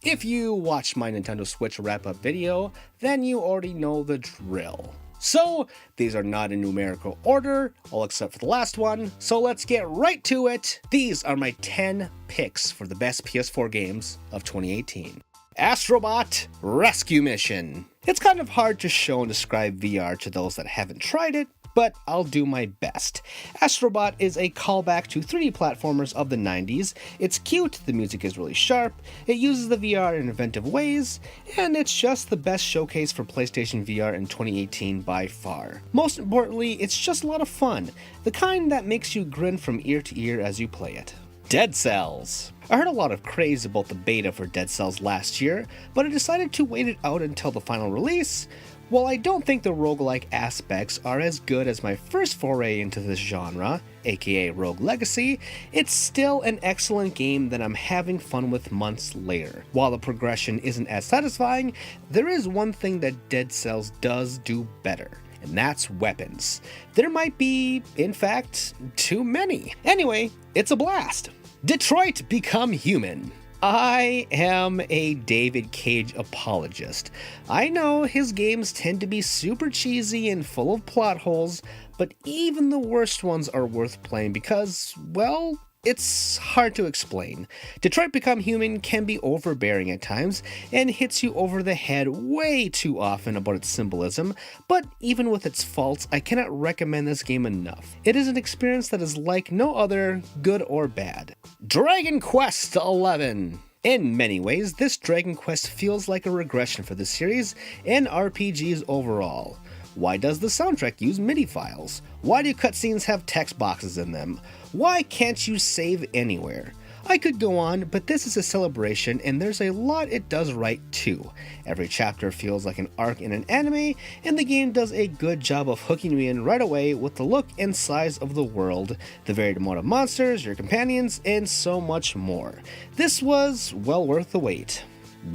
If you watched my Nintendo Switch wrap-up video, then you already know the drill. So, these are not in numerical order, all except for the last one, so let's get right to it! These are my 10 picks for the best PS4 games of 2018. Astro Bot Rescue Mission. It's kind of hard to show and describe VR to those that haven't tried it, but I'll do my best. Astro Bot is a callback to 3D platformers of the 90s. It's cute, the music is really sharp, it uses the VR in inventive ways, and it's just the best showcase for PlayStation VR in 2018 by far. Most importantly, it's just a lot of fun, the kind that makes you grin from ear to ear as you play it. Dead Cells. I heard a lot of praise about the beta for Dead Cells last year, but I decided to wait it out until the final release. While I don't think the roguelike aspects are as good as my first foray into this genre, aka Rogue Legacy, it's still an excellent game that I'm having fun with months later. While the progression isn't as satisfying, there is one thing that Dead Cells does do better, and that's weapons. There might be, in fact, too many. Anyway, it's a blast. Detroit Become Human. I am a David Cage apologist. I know his games tend to be super cheesy and full of plot holes, but even the worst ones are worth playing because, well, it's hard to explain. Detroit Become Human can be overbearing at times and hits you over the head way too often about its symbolism, but even with its faults, I cannot recommend this game enough. It is an experience that is like no other, good or bad. Dragon Quest XI. In many ways, this Dragon Quest feels like a regression for the series and RPGs overall. Why does the soundtrack use MIDI files? Why do cutscenes have text boxes in them? Why can't you save anywhere? I could go on, but this is a celebration and there's a lot it does right too. Every chapter feels like an arc in an anime, and the game does a good job of hooking me in right away with the look and size of the world, the varied amount of monsters, your companions, and so much more. This was well worth the wait.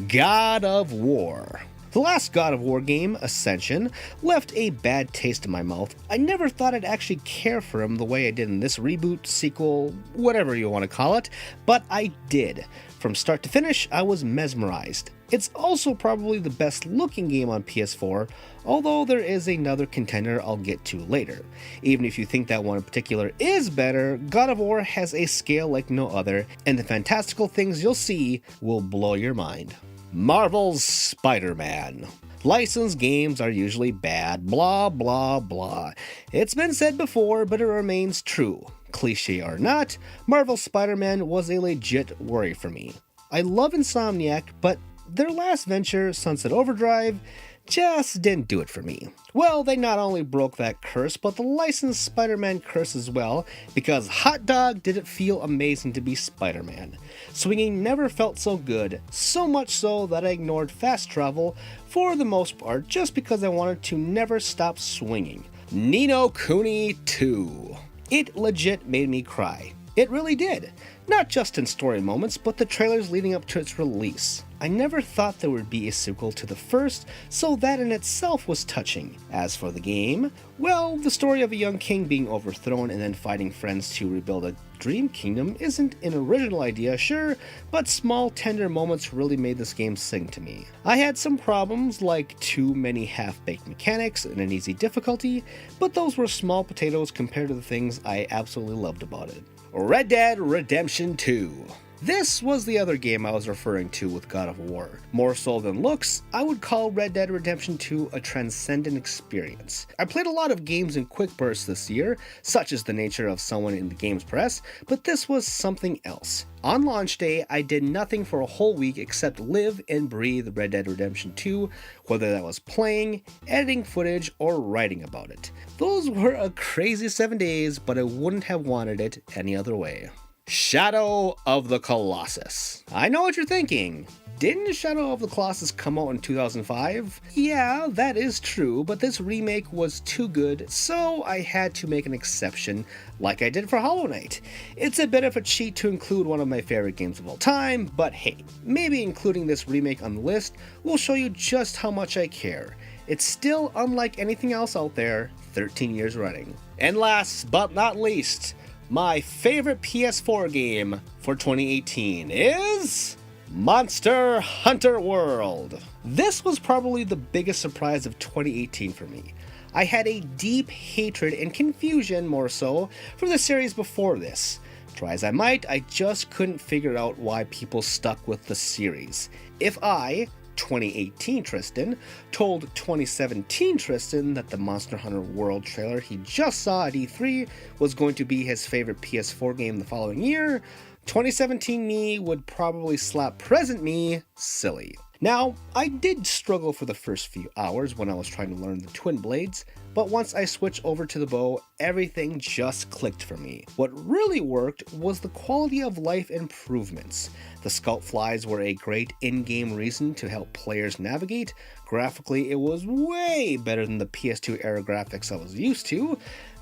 God of War. The last God of War game, Ascension, left a bad taste in my mouth. I never thought I'd actually care for him the way I did in this reboot, sequel, whatever you want to call it, but I did. From start to finish, I was mesmerized. It's also probably the best looking game on PS4, although there is another contender I'll get to later. Even if you think that one in particular is better, God of War has a scale like no other, and the fantastical things you'll see will blow your mind. Marvel's Spider-Man. Licensed games are usually bad, blah blah blah. It's been said before, but it remains true. Cliche or not, Marvel's Spider-Man was a legit worry for me. I love Insomniac, but their last venture, Sunset Overdrive, just didn't do it for me. Well, they not only broke that curse, but the licensed Spider-Man curse as well, because hot dog did it feel amazing to be Spider-Man. Swinging never felt so good, so much so that I ignored fast travel for the most part just because I wanted to never stop swinging. Ni no Kuni II. It legit made me cry. It really did. Not just in story moments, but the trailers leading up to its release. I never thought there would be a sequel to the first, so that in itself was touching. As for the game, well, the story of a young king being overthrown and then fighting friends to rebuild a dream kingdom isn't an original idea, sure, but small tender moments really made this game sing to me. I had some problems like too many half-baked mechanics and an easy difficulty, but those were small potatoes compared to the things I absolutely loved about it. Red Dead Redemption 2. This was the other game I was referring to with God of War. More so than looks, I would call Red Dead Redemption 2 a transcendent experience. I played a lot of games in quick bursts this year, such as the nature of someone in the games press, but this was something else. On launch day, I did nothing for a whole week except live and breathe Red Dead Redemption 2, whether that was playing, editing footage, or writing about it. Those were a crazy 7 days, but I wouldn't have wanted it any other way. Shadow of the Colossus. I know what you're thinking. Didn't Shadow of the Colossus come out in 2005? Yeah, that is true, but this remake was too good, so I had to make an exception, like I did for Hollow Knight. It's a bit of a cheat to include one of my favorite games of all time, but hey, maybe including this remake on the list will show you just how much I care. It's still unlike anything else out there 13 years running. And last but not least, my favorite PS4 game for 2018 is Monster Hunter World. This was probably the biggest surprise of 2018 for me. I had a deep hatred and confusion, more so, for the series before this. Try as I might, I just couldn't figure out why people stuck with the series. If I, 2018 Tristan, told 2017 Tristan that the Monster Hunter World trailer he just saw at E3 was going to be his favorite PS4 game the following year, 2017 me would probably slap present me silly. Now, I did struggle for the first few hours when I was trying to learn the twin blades, but once I switched over to the bow, everything just clicked for me. What really worked was the quality of life improvements. The scout flies were a great in-game reason to help players navigate. Graphically, it was way better than the PS2 era graphics I was used to.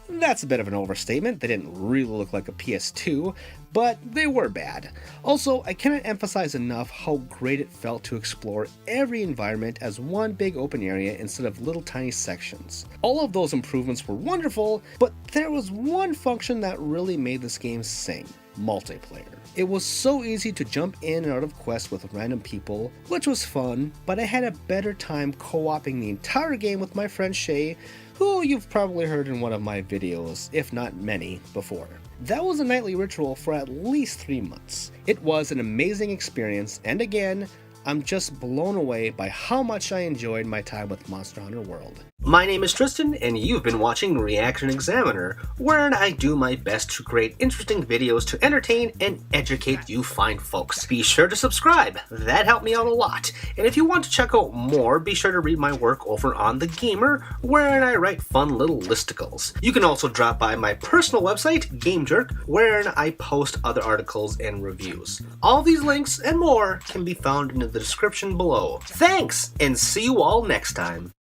That's a bit of an overstatement, they didn't really look like a PS2, but they were bad. Also, I cannot emphasize enough how great it felt to explore every environment as one big open area instead of little tiny sections. All of those improvements were wonderful, but there was one function that really made this game sing: multiplayer. It was so easy to jump in and out of quests with random people, which was fun, but I had a better time co-oping the entire game with my friend Shay, who you've probably heard in one of my videos, if not many, before. That was a nightly ritual for at least 3 months. It was an amazing experience, and again, I'm just blown away by how much I enjoyed my time with Monster Hunter World. My name is Tristan, and you've been watching ReActionExaminer, wherein I do my best to create interesting videos to entertain and educate you fine folks. Be sure to subscribe, that helped me out a lot. And if you want to check out more, be sure to read my work over on The Gamer, wherein I write fun little listicles. You can also drop by my personal website, GameJerk, wherein I post other articles and reviews. All these links and more can be found in the description below. Thanks, and see you all next time.